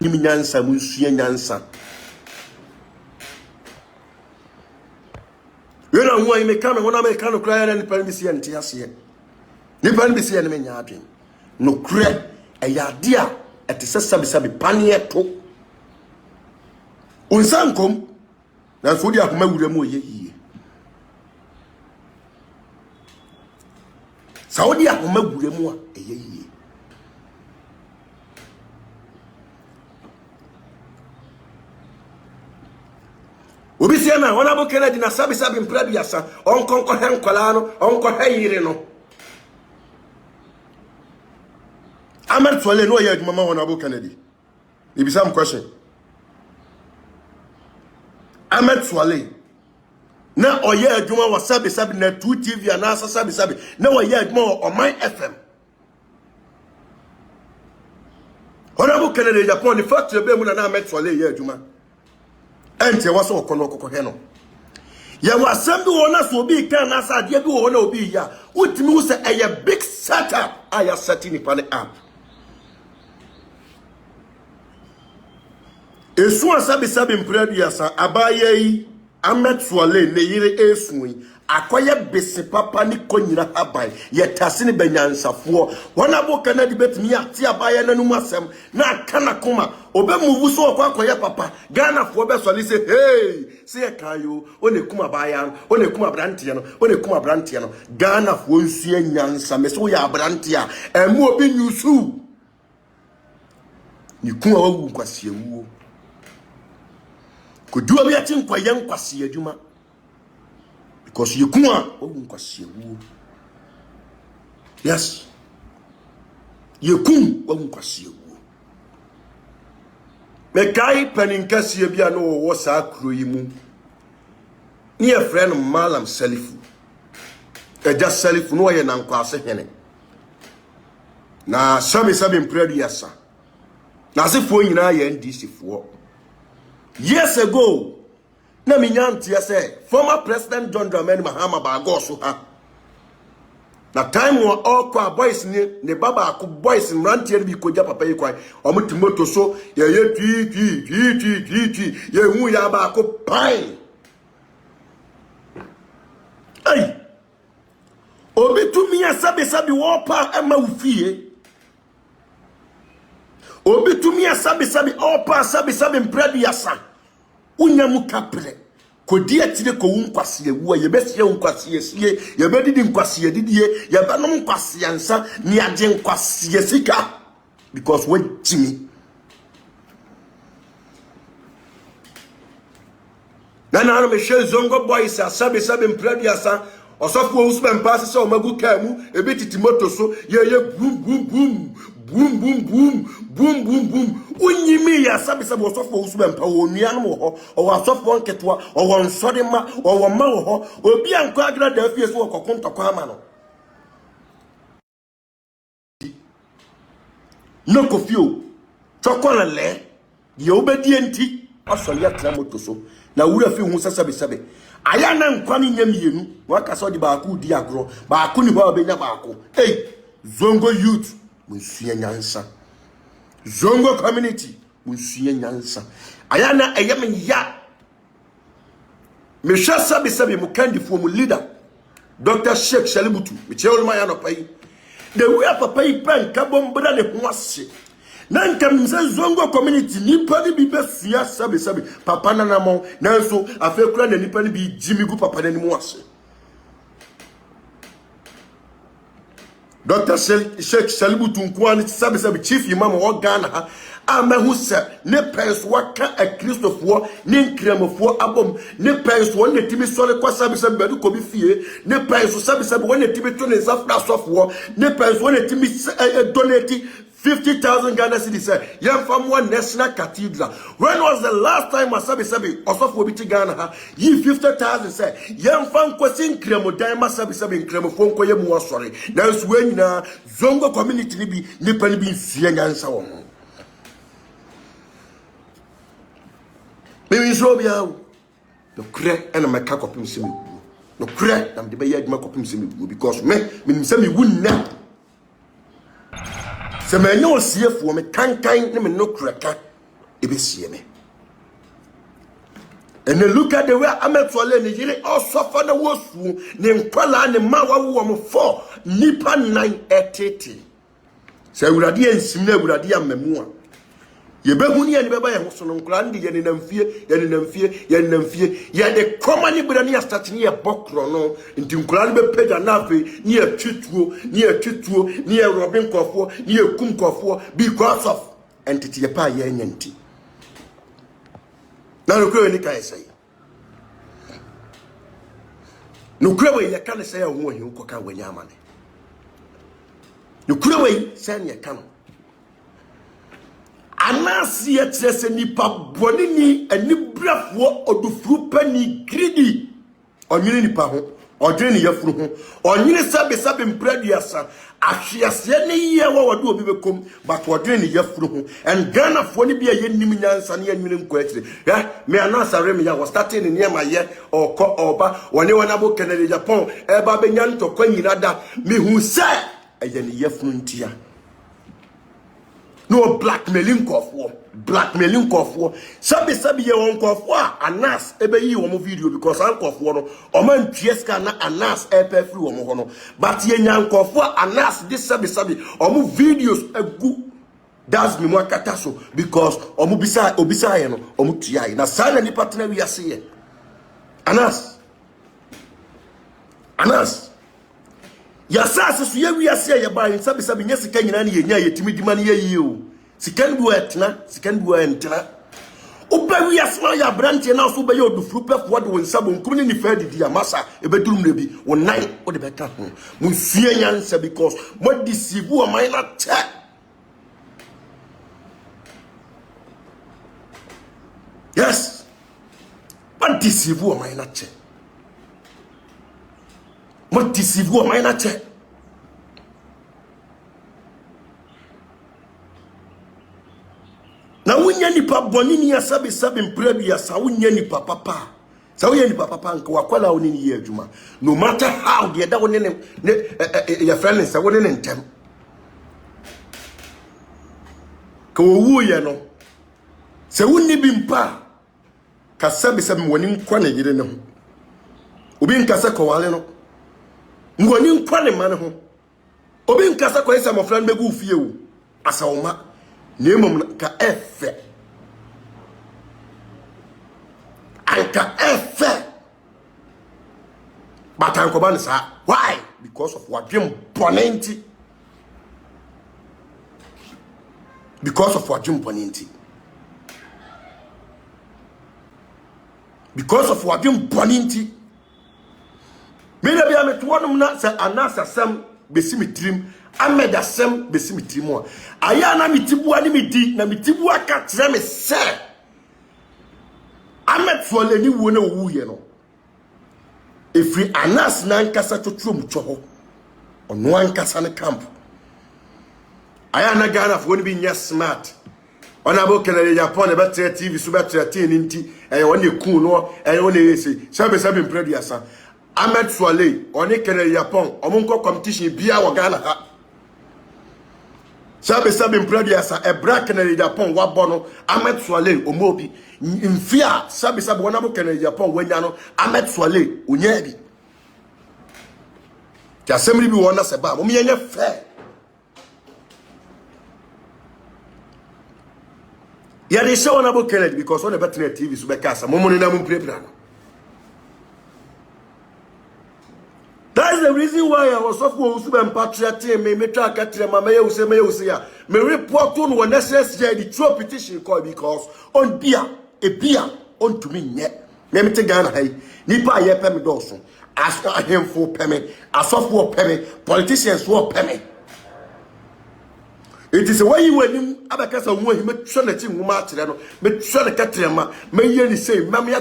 nyansa munsua nyansa yena huwa imekame wana mekano kura na nipa bi se nte ase nipa bi se ne menya adwen no kure eyade a etese sabi panie to unsankom na fodi akoma wura mu oyeyi saudi akoma wura mu a eyeyi obi se na wana bo Kennedy na sabi mprabiasa onkonko henkwala no onko heyire no Ahmed Swale no ye adwuma wana bo Kennedy ibisa question Ahmed Swale na oye adwuma wa sabi na 2 TV na sabi na oye adwuma wa Oman FM wana bo Kennedy Japan the first be mu na Ahmed Swale ye adwuma ente waso okono kokko he no ya wasam bi wona so obi kan na sa de bi wona obi ya utimi wo se eye big setup aya setting pa ne app esu asabi mpradu ya sa abaye Ahmed Swale ne yire esuyi akoye bese papa ni konyira habai ye tase ne banyansafo wona bo Kennedy betimi ate abaye nanum asem na kana koma obe muvu so akoye papa Ghana fo be Swale say hey say kayo one kuma abaye one kuma brantie no Ghana fo nsu anyansa me so ya brantie a emu obi nyusu ni kuma wawu kwase wuo kodu obi ati nkwaye nkwase adwuma because you kuma wawu nkwase wuo yes you wawu nkwase wuo me kai paninkase bia no wo sa kuro yi mu ni e friend Malam Salifu eja Salifu no ye nankwase hene na sabi mpradu yasa na sefo nyina ye NDC fo years ago na minyanti say former president John Dramani Mahama ba go so ha na time wa all kwa boys ne baba ko boys mrantie bi ko ja papa yi kwai omutimoto so ye ye hu ya ba ko pai ai obi tumi ya sabi wo pa ama ufie obi tumi ya sabi opa sabi mpradu yasa unyamu kapre kodi atire ko wunkwase ewu ye besie wunkwase sie ye bedidi nkwase didie ye banom nkwase ansa ni age nkwase sika because we jimi na me she zongo boys sabi mpradu yasa osofo usman pass so magu kamu ebititi moto so ye boom unyimi ya sabi osofo usman pa onua no ho o asofo nketwa o won sode ma o won ma ho obi anko agra da fie so kokontoko ama no no kofio chokola le ye obedi enti asole atra moto so na wura fi hu sabi aya na nkwa ni nyamienu waka so di baaku di agro baaku ni ho obenya baaku zongo youth munsua nyansa zongo community munsua nyansa aya na eyem ya mesha sabi mu kandifo mu leader Dr. Sheikh Shalibutu me cheolma ya no pai de we papa yi pen ka bombra ne ho ase na nkam se zongo community nipa ni bi besua sabi papa na namo nanso afekura na nipa ni bi jimigu papa na ni mu ase Dr. Sheikh Shalibutu nkwani sabi chief imam wa Ghana ha amahu se ne pens waka a Christopher ne nkremofo abom ne pens won ne timi sole kwa sabi bedu ko bi fie ne pens sabi won ne timi to ne zafra sofo ne pens won ne timi donate 50,000 Ghana cedis. Yam from one national cathedral. When was the last time sabi osofo bi ti Ghana ha yi 50,000 say yam from kwasin kremo dan sabi kremo fo nko ye mu asore. Nanso we nyina zongo community ni bi nipa ni bi nsia nyansa wo. Me nso bia wo. No kre ena meka kopim semi. No kre am de be yadma kopim semi because me semi wunna. Se me nyo siefo me kankan ne me no kreka ebesie me. And then look at the way Ametwale ni yire osofa na wosu ne nkwala ne ma wawo mo 4 nipa 9 etete. Se awurade ensim na awurade amamu a. Ye behu ni ye beba ye so no nkra ndi ye ne namfie ye de komani bra ni start ni ye bokro no nti nkra ni be pega na afi ni ye twituo ni ye robin kofo ni ye kum kofo because of entity ye pa ye nyanti. Na nukwe ni ka esai. Nukwe we yaka ne sai awu ohi ukoka wanya amane. Nukwe we sai ne yaka no. Anasi yetrese nipa boni ni anibrafo odufuru pani greedy. Onyine nipa ho, odwene ne yafuru ho. Onyine sabe mpraduasa. Ahwiase ne ye wa wode obi bekom but odwene ne yafuru ho. And Ghana fo ne bia ye nim nyansa ne anwene nkwatire. Me anasa rem ya was starting ne ma ye okọ oba wone wona bo Canada Japan eba benya ntokwa nyina da me hu se eye ne yafuru ntia. No blackmailing kofo. Sabi ye won kofo Anas ebe yi wo mo video because an kofo no o man tieska na Anas ebe free wo mo ho no but ye nyan kofo Anas this sabi o mo videos egu that's me mo akata so because o mo obisa ye no o mo tua ye na sana ni partner wi ase ye Anas ya sasa so ye wi ase ye ba sabi nya sika nyina ne ye nya ye timi dima ne ye yi o sikan bu entena oba wi ase na ya branche na so be ye odufuru pefo de won sabo nkum ne nifa didi amasa e bedurum rebi won nine o de beka ho mun sue nyansa because mo deceive o man na che yes mo deceive o man na che na wunya nipa boni ni asabe mpradu ya sa wunya nipa papa nka wakwala woni ni ye adwuma no matter how the da woni ne ya friend sa woni ne ntem ka owu ye no se wonni bi mpa ka sabe woni nkwa na yire ne ho obi nkasa ko wale no ngoni nkwa ne ma ne ho obi nkasa ko esa mo friend begu fie wo asawoma nemom ka efe anka efe batanko ban sa why because of wadwem bonenti me na bia metwonum na sa anasa sam besimitirim ameda sem besimitirim aya na mitibua ni midi na mitibua ka kire me se ametwole ni wo na wuye no efri anas na nkasa totrom twoho ono ankasa ne camp aya na Ghana fo ni bi nya smart ona bo Canada Japan e betre TV so betre tin nti won eku no won ese sabe mpradu asa Ahmed Swale oni Canada Japan omunko competition bia wo Ghana ha sabe mpradu asa e bra Canada Japan wa bono Ahmed Swale omobi mfia sabe wona bo Canada Japan wanya no Ahmed Swale onya bi ti asemri bi wona se ba mo yenye fe ya de show na bo Canada because on the better TV so be kasa mo money na mo prepare. That is the reason why I was so for super patriotic me try katre mama ye use ya me report on one necessary the true petition call because on bia on to me nye me te Ghana hai nipa ye pe me doso aso ahemfo pe me asofo pe me politicians wo pe me. It is why you when abakasa wo hi me twa na chi nwuma akyere no me twa na katre ma me ye ni say me ya